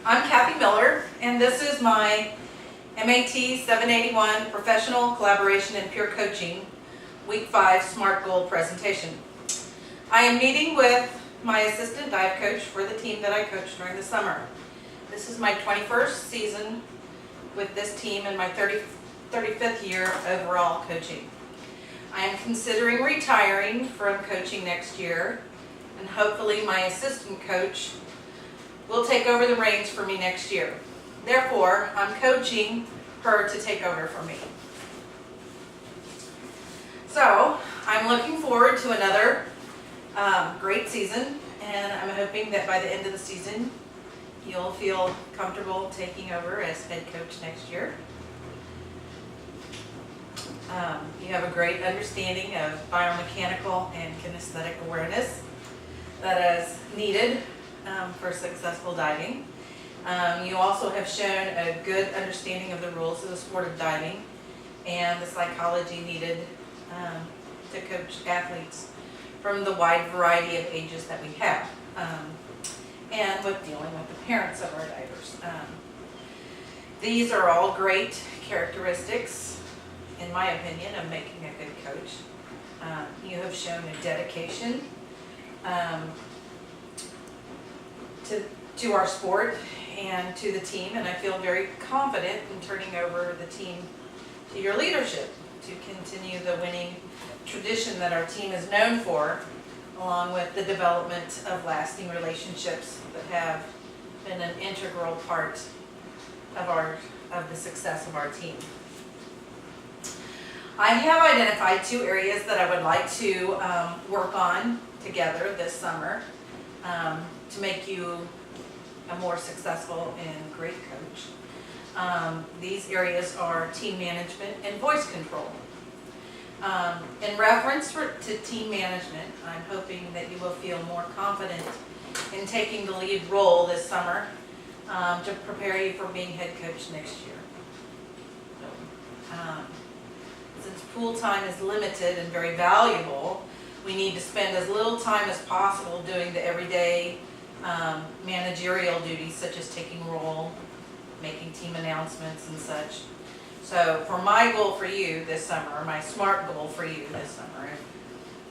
I'm Kathy Miller, and this is my MAT 781 Professional Collaboration and Peer Coaching Week 5 SMART Goal presentation. I am meeting with my assistant dive coach for the team that I coached during the summer. This is my 21st season with this team and my 35th year overall coaching. I am considering retiring from coaching next year, and hopefully my assistant coach will take over the reins for me next year. Therefore, I'm coaching her to take over for me. So, I'm looking forward to another great season, and I'm hoping that by the end of the season, you'll feel comfortable taking over as head coach next year. You have a great understanding of biomechanical and kinesthetic awareness that is needed for successful diving. You also have shown a good understanding of the rules of the sport of diving and the psychology needed to coach athletes from the wide variety of ages that we have, and with dealing with the parents of our divers. These are all great characteristics, in my opinion, of making a good coach. You have shown a dedication to our sport and to the team, and I feel very confident in turning over the team to your leadership to continue the winning tradition that our team is known for, along with the development of lasting relationships that have been an integral part of the success of our team. I have identified 2 areas that I would like to work on together this summer to make you a more successful and great coach. These areas are team management and voice control. In reference to team management, I'm hoping that you will feel more confident in taking the lead role this summer to prepare you for being head coach next year. Since pool time is limited and very valuable, we need to spend as little time as possible doing the everyday managerial duties such as taking roll, making team announcements and such. So for my goal for you this summer, my SMART goal for you this summer,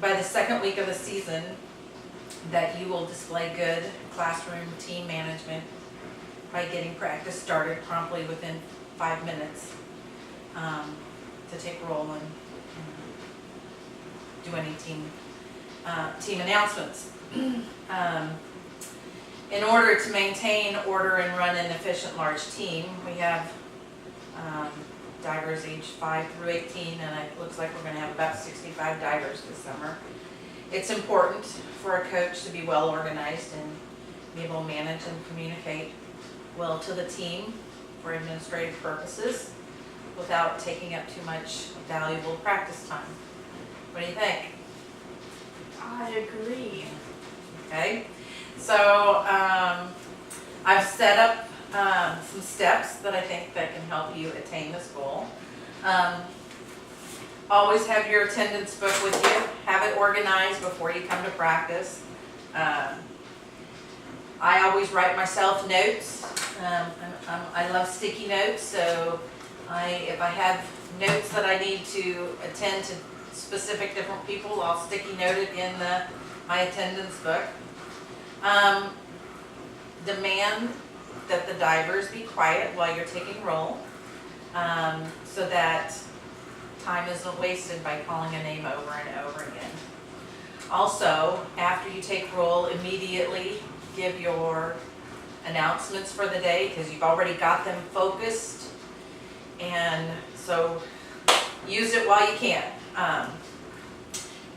by the second week of the season, that you will display good classroom team management by getting practice started promptly within 5 minutes to take roll and do any team announcements. In order to maintain order and run an efficient large team, we have divers aged 5 through 18, and it looks like we're going to have about 65 divers this summer. It's important for a coach to be well organized and be able to manage and communicate well to the team for administrative purposes without taking up too much valuable practice time. What do you think? I agree. Okay, so I've set up some steps that I think that can help you attain this goal. Always have your attendance book with you. Have it organized before you come to practice. I always write myself notes. I love sticky notes, so if I have notes that I need to attend to specific different people, I'll sticky note it in my attendance book. Demand that the divers be quiet while you're taking roll, so that time isn't wasted by calling a name over and over again. Also, after you take roll, immediately give your announcements for the day, because you've already got them focused, and so use it while you can.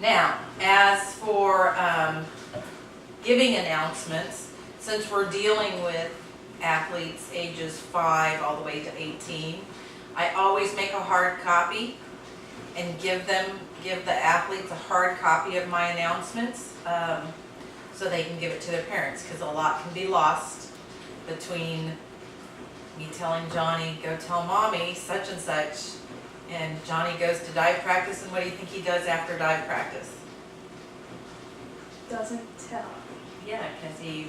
Now, as for giving announcements, since we're dealing with athletes ages 5 all the way to 18, I always make a hard copy and give the athletes a hard copy of my announcements so they can give it to their parents, because a lot can be lost between me telling Johnny, go tell mommy such and such, and Johnny goes to dive practice, and what do you think he does after dive practice? Doesn't tell. Yeah, because he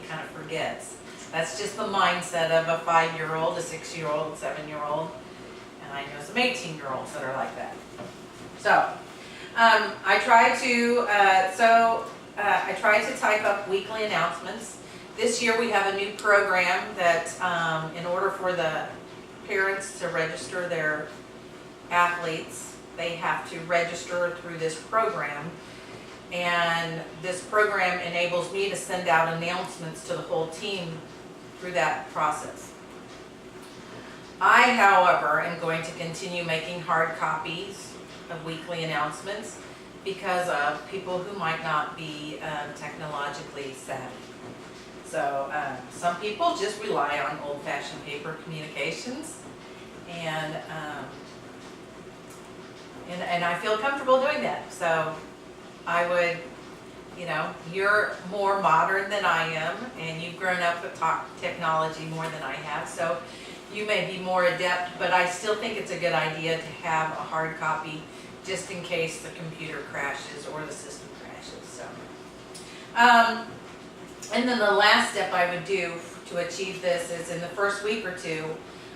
kind of forgets. That's just the mindset of a 5-year-old, a 6-year-old, 7-year-old, and I know some 18-year-olds that are like that. So, I try to type up weekly announcements. This year we have a new program that, in order for the parents to register their athletes, they have to register through this program. And this program enables me to send out announcements to the whole team through that process. I, however, am going to continue making hard copies of weekly announcements because of people who might not be technologically savvy. So some people just rely on old-fashioned paper communications, and I feel comfortable doing that. So I would, you're more modern than I am, and you've grown up with technology more than I have, so you may be more adept, but I still think it's a good idea to have a hard copy just in case the computer crashes or the system crashes. So, and then the last step I would do to achieve this is in the first week or two,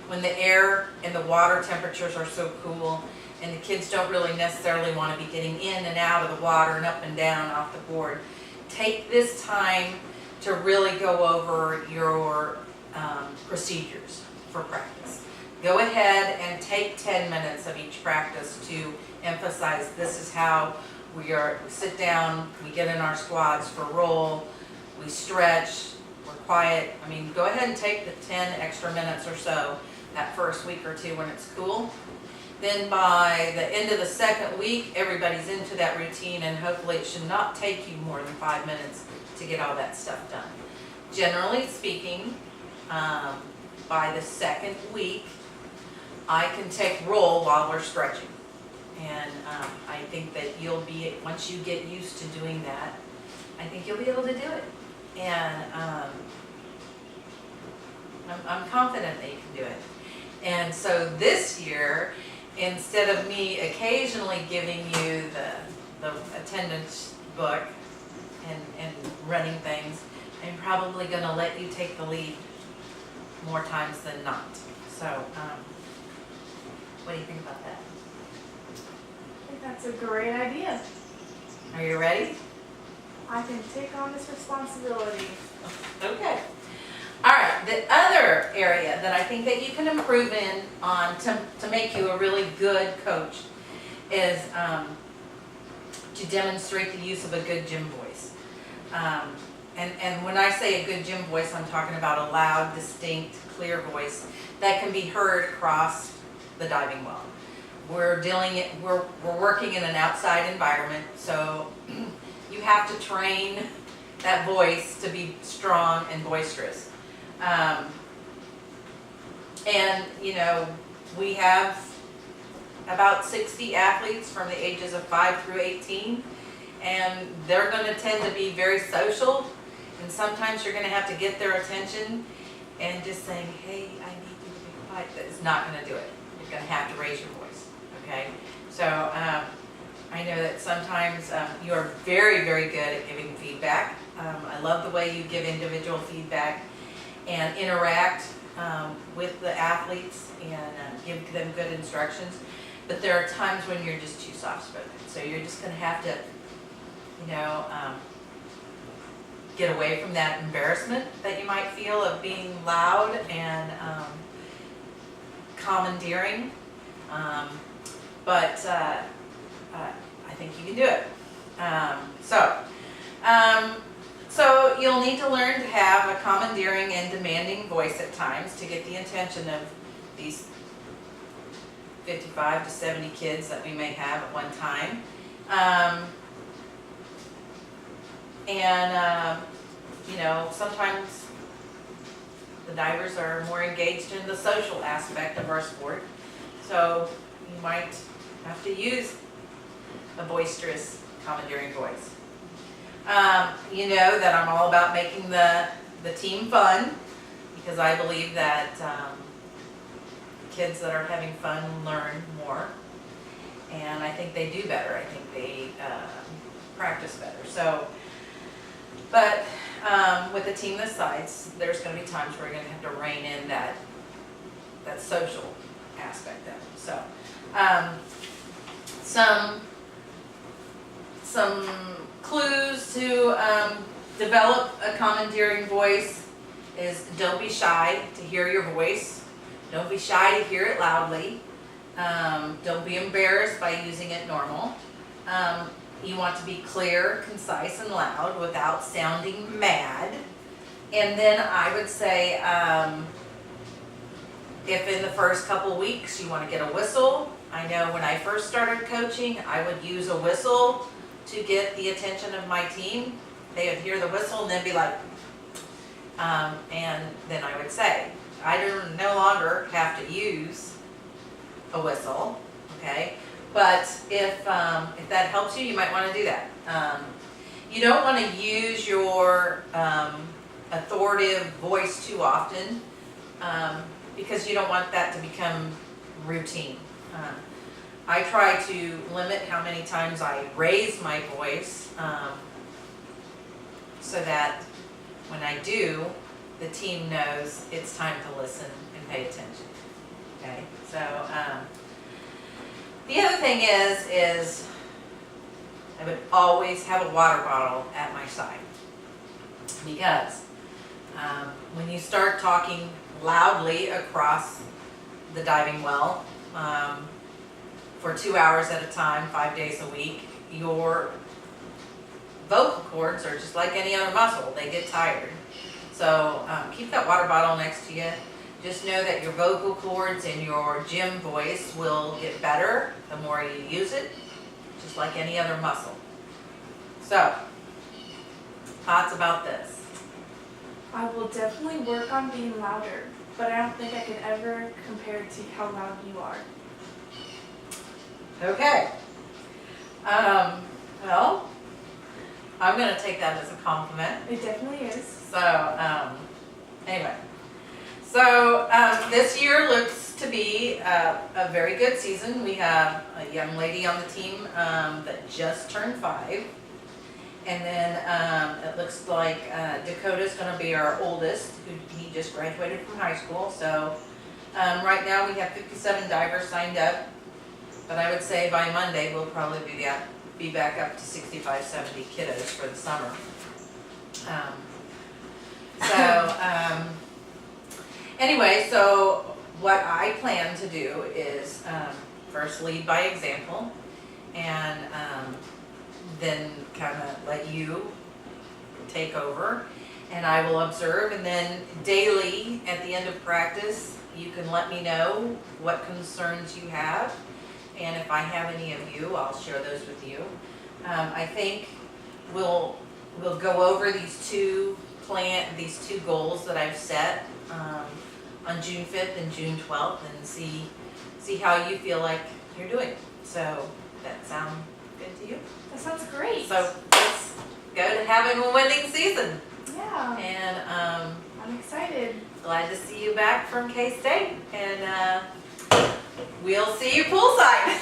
when the air and the water temperatures are so cool, and the kids don't really necessarily want to be getting in and out of the water and up and down off the board, take this time to really go over your procedures for practice. Go ahead and take 10 minutes of each practice to emphasize this is how we sit down, we get in our squats for roll, we stretch, we're quiet. I mean, go ahead and take the 10 extra minutes or so that first week or two when it's cool. Then by the end of the second week, everybody's into that routine, and hopefully it should not take you more than 5 minutes to get all that stuff done. Generally speaking, by the second week, I can take roll while we're stretching. And I think that once you get used to doing that, I think you'll be able to do it. And I'm confident that you can do it. And so this year, instead of me occasionally giving you the attendance book and running things, I'm probably going to let you take the lead more times than not. So, what do you think about that? I think that's a great idea. Are you ready? I can take on this responsibility. Okay. All right, the other area that I think that you can improve on to make you a really good coach is to demonstrate the use of a good gym voice. And when I say a good gym voice, I'm talking about a loud, distinct, clear voice that can be heard across the diving well. We're working in an outside environment, so you have to train that voice to be strong and boisterous. And we have about 60 athletes from the ages of 5 through 18, and they're going to tend to be very social, and sometimes you're going to have to get their attention, and just saying, hey, I need you to be quiet, that is not going to do it. You're going to have to raise your voice, okay? So I know that sometimes you are very, very good at giving feedback. I love the way you give individual feedback and interact with the athletes and give them good instructions. But there are times when you're just too soft-spoken. So you're just going to have to, get away from that embarrassment that you might feel of being loud and commandeering. But I think you can do it. So you'll need to learn to have a commandeering and demanding voice at times to get the attention of these 55 to 70 kids that we may have at one time. Sometimes the divers are more engaged in the social aspect of our sport. So you might have to use a boisterous, commandeering voice. You know that I'm all about making the team fun, because I believe that kids that are having fun learn more, and I think they do better. I think they practice better. So, but with a team this size, there's gonna be times where you're gonna have to rein in that social aspect of it. So, some clues to develop a commandeering voice is don't be shy to hear your voice. Don't be shy to hear it loudly. Don't be embarrassed by using it normal. You want to be clear, concise, and loud without sounding mad. And then I would say, if in the first couple weeks you want to get a whistle, I know when I first started coaching, I would use a whistle to get the attention of my team. They would hear the whistle and then be like, and then I would say, I no longer have to use a whistle, okay? But if that helps you, you might want to do that. You don't want to use your authoritative voice too often because you don't want that to become routine. I try to limit how many times I raise my voice so that when I do, the team knows it's time to listen and pay attention. Okay, so the other thing is I would always have a water bottle at my side because when you start talking loudly across the diving well for 2 hours at a time, 5 days a week, your vocal cords are just like any other muscle. They get tired. So keep that water bottle next to you. Just know that your vocal cords and your gym voice will get better the more you use it, just like any other muscle. So, thoughts about this? I will definitely work on being louder, but I don't think I could ever compare to how loud you are. Okay. Well, I'm going to take that as a compliment. It definitely is. So, anyway. So, this year looks to be a very good season. We have a young lady on the team that just turned 5. And then it looks like Dakota's going to be our oldest. He just graduated from high school. So, right now we have 57 divers signed up. But I would say by Monday we'll probably be back up to 65, 70 kiddos for the summer. Anyway, so what I plan to do is first lead by example and then kind of let you take over and I will observe, and then daily at the end of practice you can let me know what concerns you have, and if I have any of you I'll share those with you. I think we'll go over these two goals that I've set on June 5th and June 12th and see how you feel like you're doing. So that sound good to you? That sounds great. So let's go to having a winning season. Yeah. And I'm excited. glad to see you back from K-State, and we'll see you poolside.